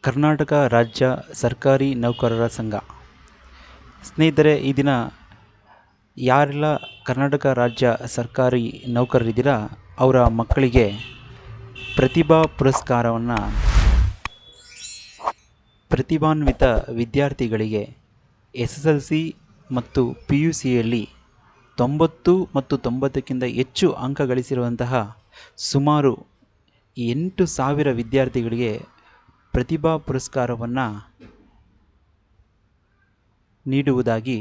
ಕರ್ನಾಟಕ ರಾಜ್ಯ ಸರ್ಕಾರಿ ನೌಕರರ ಸಂಘ. ಸ್ನೇಹಿತರೆ, ಈ ದಿನ ಯಾರೆಲ್ಲ ಕರ್ನಾಟಕ ರಾಜ್ಯ ಸರ್ಕಾರಿ ನೌಕರರಿದ್ದೀರಾ ಅವರ ಮಕ್ಕಳಿಗೆ ಪ್ರತಿಭಾ ಪುರಸ್ಕಾರವನ್ನು ಪ್ರತಿಭಾನ್ವಿತ ವಿದ್ಯಾರ್ಥಿಗಳಿಗೆ SSLC ಮತ್ತು PUCಯಲ್ಲಿ 90 ಮತ್ತು 90ಕ್ಕಿಂತ ಹೆಚ್ಚು ಅಂಕ ಗಳಿಸಿರುವಂತಹ ಸುಮಾರು 8,000 ವಿದ್ಯಾರ್ಥಿಗಳಿಗೆ ಪ್ರತಿಭಾ ಪುರಸ್ಕಾರವನ್ನು ನೀಡುವುದಾಗಿ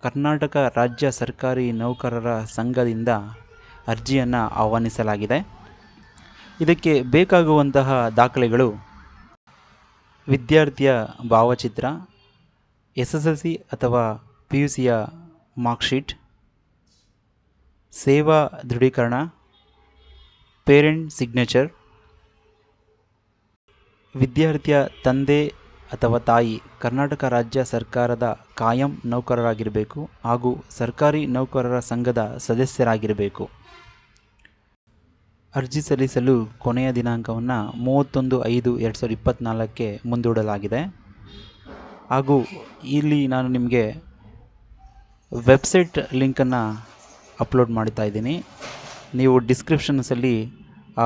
ಕರ್ನಾಟಕ ರಾಜ್ಯ ಸರ್ಕಾರಿ ನೌಕರರ ಸಂಘದಿಂದ ಅರ್ಜಿಯನ್ನು ಆಹ್ವಾನಿಸಲಾಗಿದೆ. ಇದಕ್ಕೆ ಬೇಕಾಗುವಂತಹ ದಾಖಲೆಗಳು: ವಿದ್ಯಾರ್ಥಿಯ ಭಾವಚಿತ್ರ, SSLC ಅಥವಾ PUCಯ ಮಾರ್ಕ್ಶೀಟ್, ಸೇವಾ ದೃಢೀಕರಣ, ಪೇರೆಂಟ್ ಸಿಗ್ನೇಚರ್, ವಿದ್ಯಾರ್ಥಿಯ ತಂದೆ ಅಥವಾ ತಾಯಿ ಕರ್ನಾಟಕ ರಾಜ್ಯ ಸರ್ಕಾರದ ಕಾಯಂ ನೌಕರರಾಗಿರಬೇಕು ಹಾಗೂ ಸರ್ಕಾರಿ ನೌಕರರ ಸಂಘದ ಸದಸ್ಯರಾಗಿರಬೇಕು. ಅರ್ಜಿ ಸಲ್ಲಿಸಲು ಕೊನೆಯ ದಿನಾಂಕವನ್ನು 31/5/2024ಕ್ಕೆ ಮುಂದೂಡಲಾಗಿದೆ. ಹಾಗೂ ಇಲ್ಲಿ ನಾನು ನಿಮಗೆ ವೆಬ್ಸೈಟ್ ಲಿಂಕನ್ನು ಅಪ್ಲೋಡ್ ಮಾಡ್ತಾ ಇದ್ದೀನಿ. ನೀವು ಡಿಸ್ಕ್ರಿಪ್ಷನ್ಸಲ್ಲಿ ಆ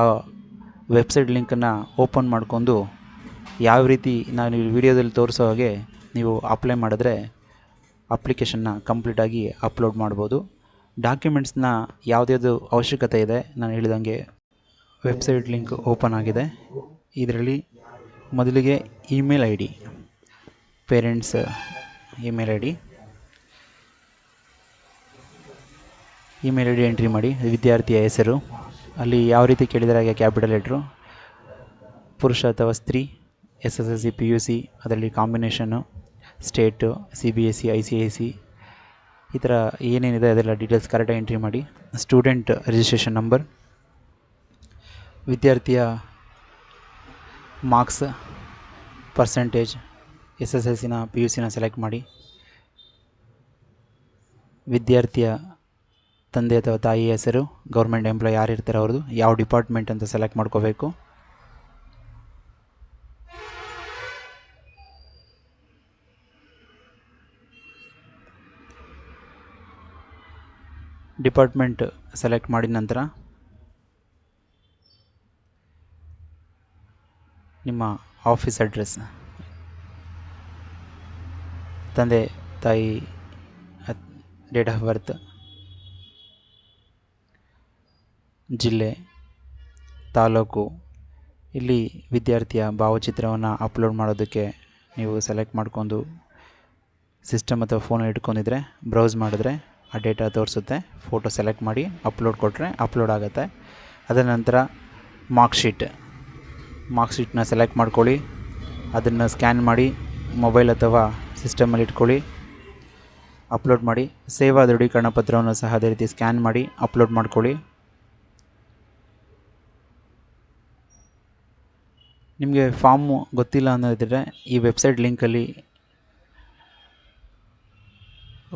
ವೆಬ್ಸೈಟ್ ಲಿಂಕನ್ನು ಓಪನ್ ಮಾಡಿಕೊಂಡು ಯಾವ ರೀತಿ ನಾನು ಈ ವಿಡಿಯೋದಲ್ಲಿ ತೋರಿಸೋ ಹಾಗೆ ನೀವು ಅಪ್ಲೈ ಮಾಡಿದ್ರೆ ಅಪ್ಲಿಕೇಶನ್ನ ಕಂಪ್ಲೀಟಾಗಿ ಅಪ್ಲೋಡ್ ಮಾಡ್ಬೋದು. ಡಾಕ್ಯುಮೆಂಟ್ಸ್ನ ಯಾವುದ್ಯಾವುದು ಅವಶ್ಯಕತೆ ಇದೆ ನಾನು ಹೇಳಿದಂಗೆ ವೆಬ್ಸೈಟ್ ಲಿಂಕ್ ಓಪನ್ ಆಗಿದೆ. ಇದರಲ್ಲಿ ಮೊದಲಿಗೆ email ID, parents email ID entry ಮಾಡಿ. ವಿದ್ಯಾರ್ಥಿಯ ಹೆಸರು ಅಲ್ಲಿ ಯಾವ ರೀತಿ ಕೇಳಿದರೆ ಹಾಗೆ ಕ್ಯಾಪಿಟಲ್ ಲೆಟ್ರು, ಪುರುಷ ಅಥವಾ ಸ್ತ್ರೀ, SSLC PUC ಅದರಲ್ಲಿ ಕಾಂಬಿನೇಷನ್ನು, ಸ್ಟೇಟು, CBSE ICIC ಈ ಥರ ಏನೇನಿದೆ ಅದೆಲ್ಲ ಡೀಟೇಲ್ಸ್ ಕರೆಕ್ಟಾಗಿ ಎಂಟ್ರಿ ಮಾಡಿ. ಸ್ಟೂಡೆಂಟ್ ರಿಜಿಸ್ಟ್ರೇಷನ್ ನಂಬರ್, ವಿದ್ಯಾರ್ಥಿಯ ಮಾರ್ಕ್ಸ್, ಪರ್ಸೆಂಟೇಜ್, SSLCನ PUCನ ಸೆಲೆಕ್ಟ್ ಮಾಡಿ. ವಿದ್ಯಾರ್ಥಿಯ ತಂದೆ ಅಥವಾ ತಾಯಿಯ ಹೆಸರು, ಗೌರ್ಮೆಂಟ್ ಎಂಪ್ಲಾಯ್ ಯಾರು ಇರ್ತಾರೆ ಅವ್ರದ್ದು, ಯಾವ ಡಿಪಾರ್ಟ್ಮೆಂಟ್ ಅಂತ ಸೆಲೆಕ್ಟ್ ಮಾಡ್ಕೋಬೇಕು. ಡಿಪಾರ್ಟ್ಮೆಂಟ್ ಸೆಲೆಕ್ಟ್ ಮಾಡಿದ ನಂತರ ನಿಮ್ಮ ಆಫೀಸ್ ಅಡ್ರೆಸ್, ತಂದೆ ತಾಯಿ ಡೇಟ್ ಆಫ್ ಬರ್ತ್, ಜಿಲ್ಲೆ, ತಾಲೂಕು. ಇಲ್ಲಿ ವಿದ್ಯಾರ್ಥಿಯ ಭಾವಚಿತ್ರವನ್ನು ಅಪ್ಲೋಡ್ ಮಾಡೋದಕ್ಕೆ ನೀವು ಸೆಲೆಕ್ಟ್ ಮಾಡ್ಕೊಂಡು ಸಿಸ್ಟಮ್ ಅಥವಾ ಫೋನಲ್ಲಿ ಇಟ್ಕೊಂಡಿದ್ರೆ ಬ್ರೌಸ್ ಮಾಡಿದ್ರೆ ಆ ಡೇಟಾ ತೋರಿಸುತ್ತೆ. ಫೋಟೋ ಸೆಲೆಕ್ಟ್ ಮಾಡಿ ಅಪ್ಲೋಡ್ ಕೊಟ್ಟರೆ ಅಪ್ಲೋಡ್ ಆಗುತ್ತೆ. ಅದರ ನಂತರ ಮಾರ್ಕ್ಶೀಟ್ನ ಸೆಲೆಕ್ಟ್ ಮಾಡ್ಕೊಳ್ಳಿ. ಅದನ್ನು ಸ್ಕ್ಯಾನ್ ಮಾಡಿ ಮೊಬೈಲ್ ಅಥವಾ ಸಿಸ್ಟಮಲ್ಲಿ ಇಟ್ಕೊಳ್ಳಿ, ಅಪ್ಲೋಡ್ ಮಾಡಿ. ಸೇವಾ ದೃಢೀಕರಣ ಪತ್ರವನ್ನು ಸಹ ಅದೇ ರೀತಿ ಸ್ಕ್ಯಾನ್ ಮಾಡಿ ಅಪ್ಲೋಡ್ ಮಾಡ್ಕೊಳ್ಳಿ. ನಿಮಗೆ ಫಾರ್ಮು ಗೊತ್ತಿಲ್ಲ ಅನ್ನೋದಿದ್ದರೆ ಈ ವೆಬ್ಸೈಟ್ ಲಿಂಕಲ್ಲಿ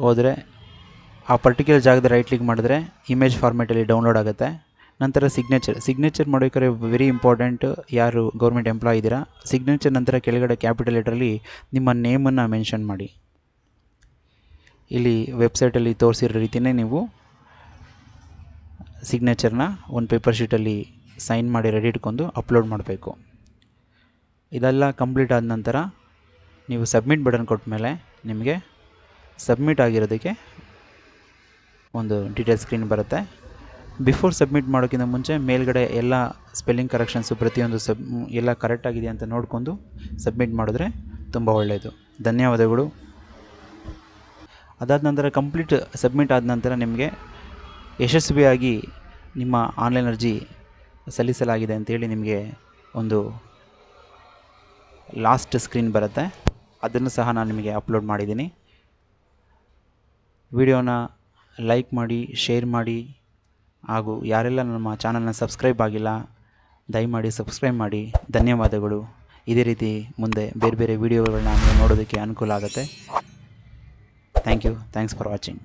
ಹೋದರೆ ಆ ಪರ್ಟಿಕ್ಯುಲರ್ ಜಾಗದ ರೈಟ್ ಕ್ಲಿಕ್ ಮಾಡಿದ್ರೆ ಇಮೇಜ್ ಫಾರ್ಮೇಟಲ್ಲಿ ಡೌನ್ಲೋಡ್ ಆಗುತ್ತೆ. ನಂತರ ಸಿಗ್ನೇಚರ್ ಮಾಡೋಕ್ಕಾರೆ ವೆರಿ ಇಂಪಾರ್ಟೆಂಟ್. ಯಾರು ಗೌರ್ಮೆಂಟ್ ಎಂಪ್ಲಾಯ್ ಇದ್ದೀರಾ, ಸಿಗ್ನೇಚರ್ ನಂತರ ಕೆಳಗಡೆ ಕ್ಯಾಪಿಟಲ್ ಲೆಟ್ರಲ್ಲಿ ನಿಮ್ಮ ನೇಮನ್ನು ಮೆನ್ಷನ್ ಮಾಡಿ. ಇಲ್ಲಿ ವೆಬ್ಸೈಟಲ್ಲಿ ತೋರಿಸಿರೋ ರೀತಿಯೇ ನೀವು ಸಿಗ್ನೇಚರ್ನ ಒಂದು ಪೇಪರ್ ಶೀಟಲ್ಲಿ ಸೈನ್ ಮಾಡಿ ರೆಡಿ ಇಟ್ಕೊಂಡು ಅಪ್ಲೋಡ್ ಮಾಡಬೇಕು. ಇದೆಲ್ಲ ಕಂಪ್ಲೀಟ್ ಆದ ನಂತರ ನೀವು ಸಬ್ಮಿಟ್ ಬಟನ್ ಕೊಟ್ಟ ಮೇಲೆ ನಿಮಗೆ ಸಬ್ಮಿಟ್ ಆಗಿರೋದಕ್ಕೆ ಒಂದು ಡೀಟೇಲ್ ಸ್ಕ್ರೀನ್ ಬರುತ್ತೆ. ಬಿಫೋರ್ ಸಬ್ಮಿಟ್ ಮಾಡೋಕ್ಕಿಂತ ಮುಂಚೆ ಮೇಲ್ಗಡೆ ಎಲ್ಲ ಸ್ಪೆಲ್ಲಿಂಗ್ ಕರೆಕ್ಷನ್ಸು ಪ್ರತಿಯೊಂದು ಎಲ್ಲ ಕರೆಕ್ಟಾಗಿದೆ ಅಂತ ನೋಡಿಕೊಂಡು ಸಬ್ಮಿಟ್ ಮಾಡಿದ್ರೆ ತುಂಬ ಒಳ್ಳೆಯದು. ಧನ್ಯವಾದಗಳು. ಅದಾದ ನಂತರ ಕಂಪ್ಲೀಟ್ ಸಬ್ಮಿಟ್ ಆದ ನಂತರ ನಿಮಗೆ ಯಶಸ್ವಿಯಾಗಿ ನಿಮ್ಮ ಆನ್ಲೈನ್ ಅರ್ಜಿ ಸಲ್ಲಿಸಲಾಗಿದೆ ಅಂತೇಳಿ ನಿಮಗೆ ಒಂದು ಲಾಸ್ಟ್ ಸ್ಕ್ರೀನ್ ಬರುತ್ತೆ. ಅದನ್ನು ಸಹ ನಾನು ನಿಮಗೆ ಅಪ್ಲೋಡ್ ಮಾಡಿದ್ದೀನಿ. ವಿಡಿಯೋನ ಲೈಕ್ ಮಾಡಿ, ಶೇರ್ ಮಾಡಿ, ಹಾಗೂ ಯಾರೆಲ್ಲ ನಮ್ಮ ಚಾನಲ್ನ ಸಬ್ಸ್ಕ್ರೈಬ್ ಆಗಿಲ್ಲ ದಯಮಾಡಿ ಸಬ್ಸ್ಕ್ರೈಬ್ ಮಾಡಿ. ಧನ್ಯವಾದಗಳು. ಇದೇ ರೀತಿ ಮುಂದೆ ಬೇರೆ ಬೇರೆ ವಿಡಿಯೋಗಳನ್ನ ನೋಡೋದಕ್ಕೆ ಅನುಕೂಲ ಆಗುತ್ತೆ. Thanks for watching.